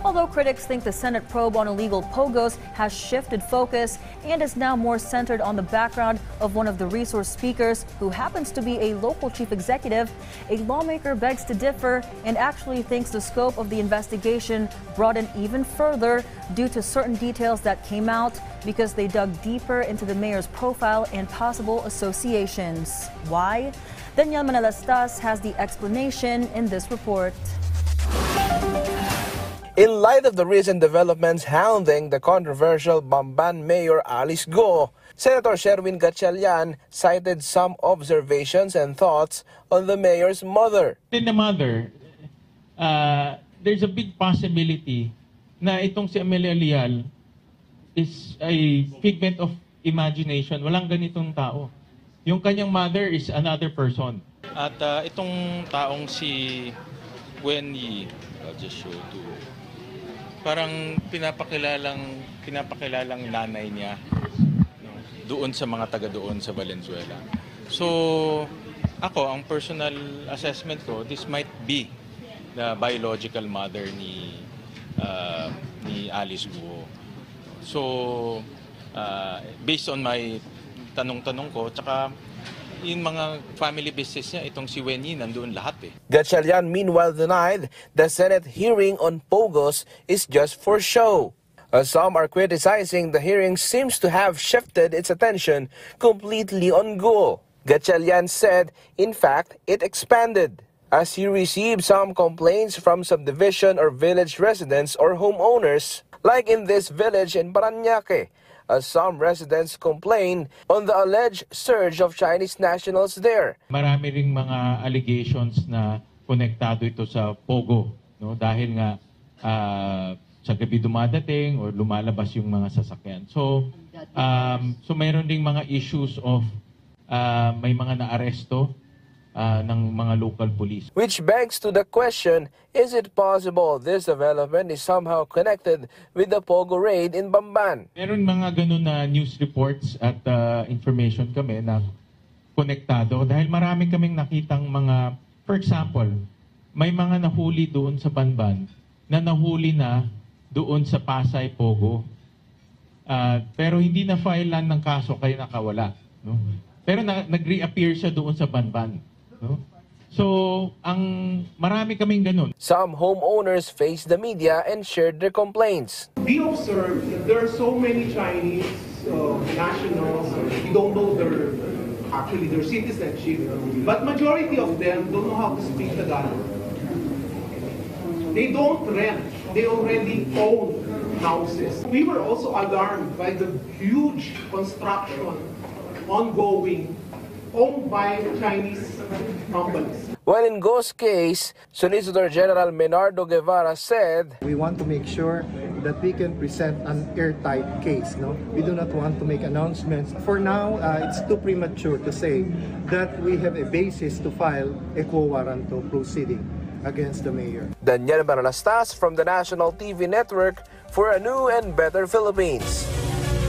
Although critics think the Senate probe on illegal POGOs has shifted focus and is now more centered on the background of one of the resource speakers who happens to be a local chief executive, a lawmaker begs to differ and actually thinks the scope of the investigation broadened even further due to certain details that came out because they dug deeper into the mayor's profile and possible associations. Why? Daniel Manalastas has the explanation in this report. In light of the recent developments hounding the controversial Bamban Mayor Alice Go, Senator Sherwin Gatchalian cited some observations and thoughts on the mayor's mother. In the mother, there's a big possibility na itong si Amelia Leal is a figment of imagination. Walang ganitong tao. Yung kanyang mother is another person. At itong taong si Wen Yi, I'll just show to, parang pinapakilalang nanay niya, no, doon sa mga taga doon sa Valenzuela. So, ang personal assessment ko, this might be the biological mother ni Alice Guo. So, based on my tanong-tanong ko, tsaka yung mga family business niya, itong si Wen Yi, nandun lahat eh. Gatchalian meanwhile denied the Senate hearing on POGOs is just for show. Some are criticizing the hearing seems to have shifted its attention completely on Guo. Gatchalian said, in fact, it expanded as he received some complaints from subdivision or village residents or homeowners, like in this village in Parañaque, as some residents complain on the alleged surge of Chinese nationals there. Marami ring mga allegations na konektado ito sa POGO, no? Dahil nga sa gabi dumadating or lumalabas yung mga sasakyan. So mayroon ding mga issues of may mga naaresto ng mga local police. Which begs to the question, is it possible this development is somehow connected with the POGO raid in Bamban? Meron mga ganun na news reports at information kami na konektado dahil marami kaming nakitang mga, for example, may mga nahuli doon sa Bamban na nahuli na doon sa Pasay POGO. Pero hindi na filean ng kaso kaya nakawala. No? Pero nag-reappear siya doon sa Bamban. No? So, marami kaming ganun. Some homeowners faced the media and shared their complaints. We observed that there are so many Chinese nationals, we don't know their citizenship, but majority of them don't know how to speak Tagalog. They don't rent, they already own houses. We were also alarmed by the huge construction ongoing owned by Chinese companies. While in Go's case, Solicitor General Menardo Guevara said, we want to make sure that we can present an airtight case. No? We do not want to make announcements. For now, it's too premature to say that we have a basis to file a quo warranto proceeding against the mayor. Daniel Manalastas from the National TV Network for a new and better Philippines.